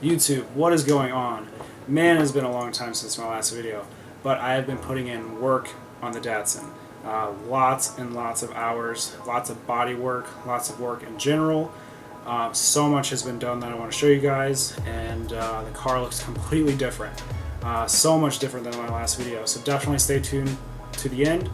YouTube, what is going on? Man, it's been a long time since my last video, but I have been putting in work on the Datsun. Lots and lots of hours, lots of body work, lots of work in general. So much has been done that I want to show you guys, and the car looks completely different. So much different than my last video, so definitely stay tuned to the end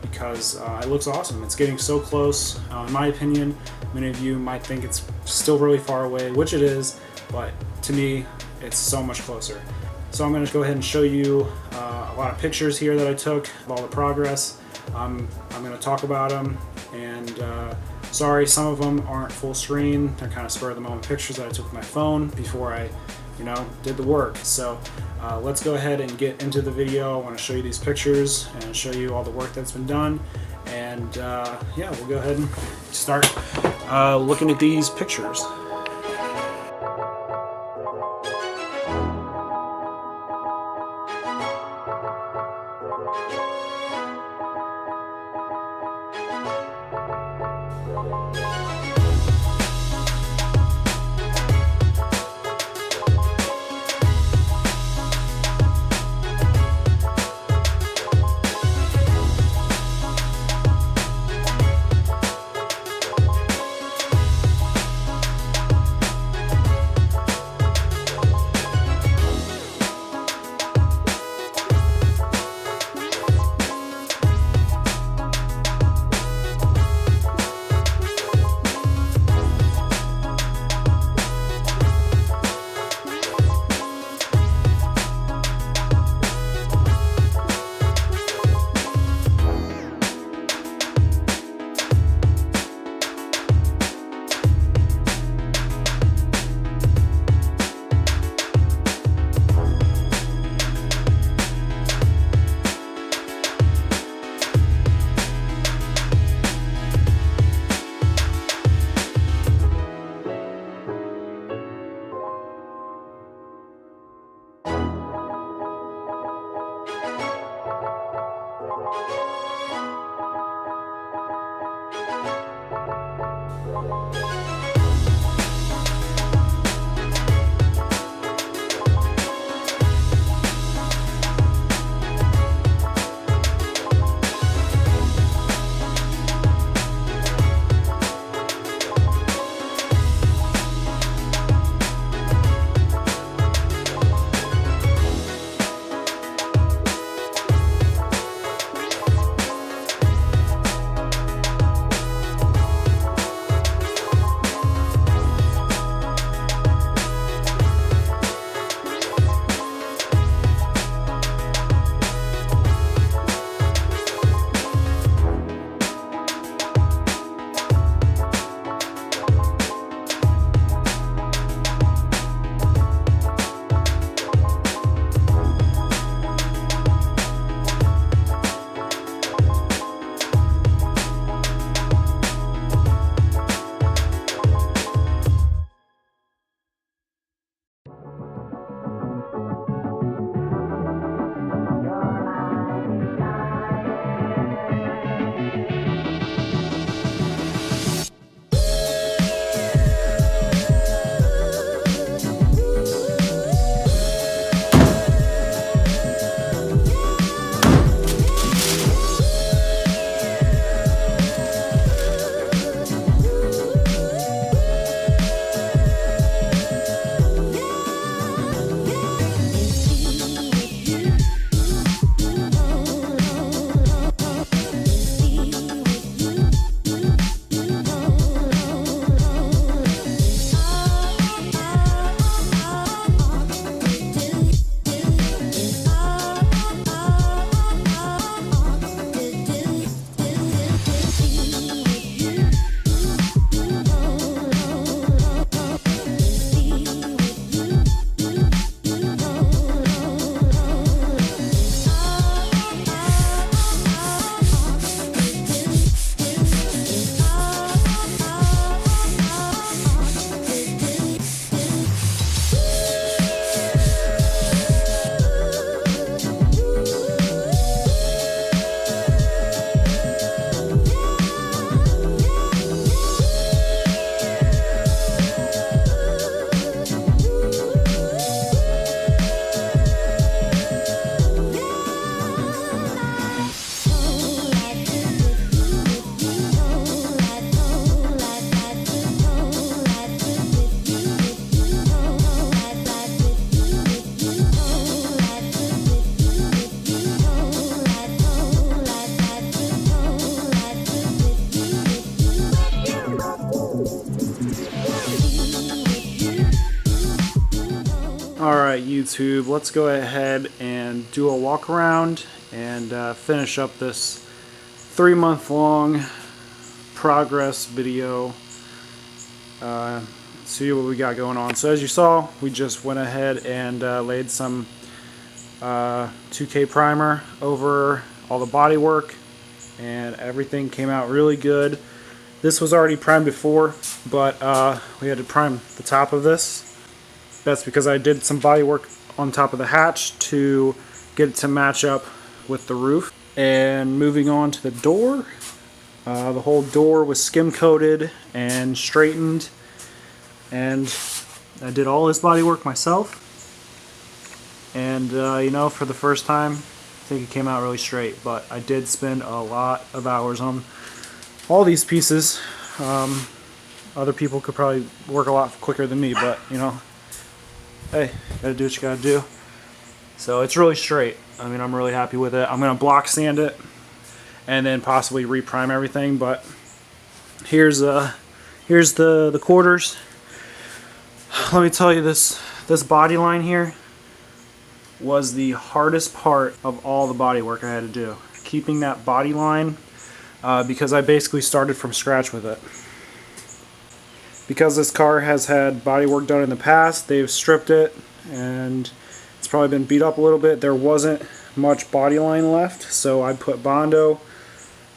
because it looks awesome. It's getting so close. In my opinion, many of you might think it's still really far away, which it is, but to me, it's so much closer. So I'm going to go ahead and show you a lot of pictures here that I took of all the progress. I'm going to talk about them, and sorry, some of them aren't full screen. They're kind of spur of the moment pictures that I took with my phone before I did the work. So let's go ahead and get into the video. I want to show you these pictures and show you all the work that's been done. And yeah, we'll go ahead and start looking at these pictures. Alright YouTube, let's go ahead and do a walk around and finish up this 3-month long progress video. See what we got going on. So as you saw, we just went ahead and laid some 2K primer over all the body work, and everything came out really good. This was already primed before, but we had to prime the top of this. That's because I did some body work on top of the hatch to get it to match up with the roof. And moving on to the door, the whole door was skim coated and straightened, and I did all this body work myself. And you know, for the first time, I think it came out really straight, but I did spend a lot of hours on all these pieces. Other people could probably work a lot quicker than me, but you know, hey, gotta do what you gotta do. So it's really straight. I mean, I'm really happy with it. I'm gonna block sand it and then possibly reprime everything. But here's the quarters. Let me tell you, this body line here was the hardest part of all the body work I had to do. Keeping that body line, because I basically started from scratch with it. Because this car has had body work done in the past, they've stripped it and it's probably been beat up a little bit. There wasn't much body line left, so I put Bondo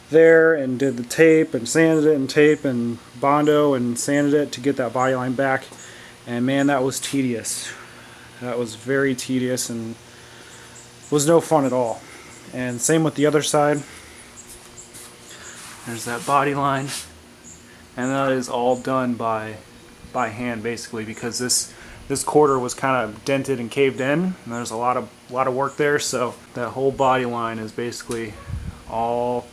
there and did the tape and sanded it and tape and Bondo and sanded it to get that body line back. And man, that was tedious. That was very tedious and was no fun at all. And same with the other side. There's that body line. And that is all done by hand, basically, because this quarter was kind of dented and caved in, and there's a lot of work there. So that whole body line is basically all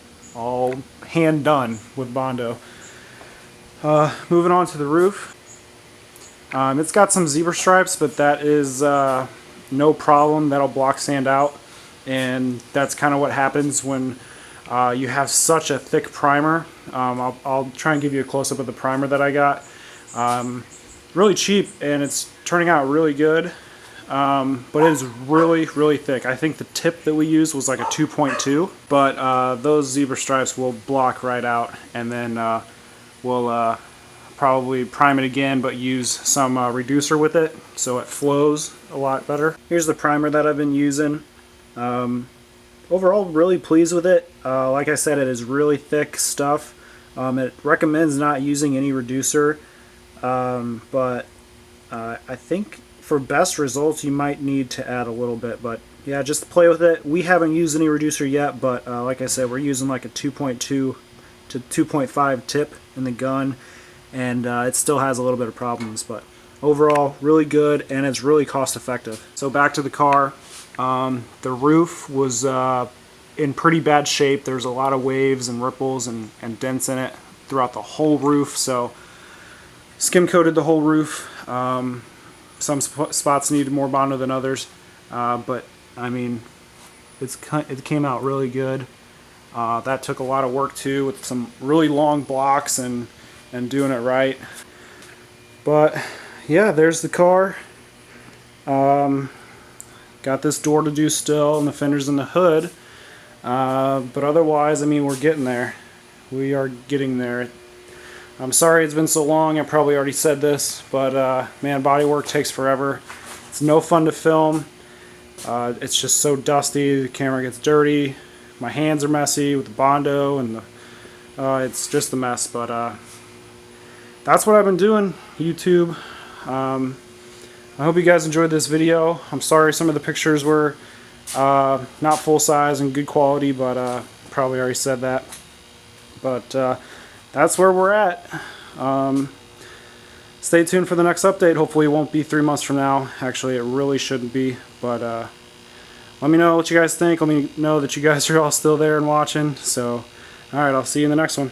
hand done with Bondo. Moving on to the roof, it's got some zebra stripes, but that is no problem. That'll block sand out, and that's kind of what happens when you have such a thick primer. I'll try and give you a close-up of the primer that I got. Really cheap, and it's turning out really good, but it is really thick. I think the tip that we used was like a 2.2, but those zebra stripes will block right out, and then we'll probably prime it again, but use some reducer with it so it flows a lot better. Here's the primer that I've been using. Overall, really pleased with it. Like I said, it is really thick stuff. It recommends not using any reducer, but I think for best results you might need to add a little bit. But yeah, just play with it. We haven't used any reducer yet, but like I said, we're using like a 2.2 to 2.5 tip in the gun, and it still has a little bit of problems, but overall really good, and it's really cost effective. So back to the car. The roof was in pretty bad shape. There's a lot of waves and ripples and dents in it throughout the whole roof, so skim coated the whole roof. Some spots needed more Bondo than others, but I mean, it came out really good. That took a lot of work too, with some really long blocks and doing it right. But yeah, there's the car. Got this door to do still, and the fenders and the hood. But otherwise, I mean, we're getting there. We are getting there. I'm sorry it's been so long. I probably already said this, but man, body work takes forever. It's no fun to film. It's just so dusty. The camera gets dirty. My hands are messy with the Bondo, and it's just a mess. But that's what I've been doing, YouTube. I hope you guys enjoyed this video. I'm sorry some of the pictures were not full size and good quality, but probably already said that. But that's where we're at. Stay tuned for the next update. Hopefully it won't be 3 months from now. Actually, it really shouldn't be. But let me know what you guys think. Let me know that you guys are all still there and watching. So, alright, I'll see you in the next one.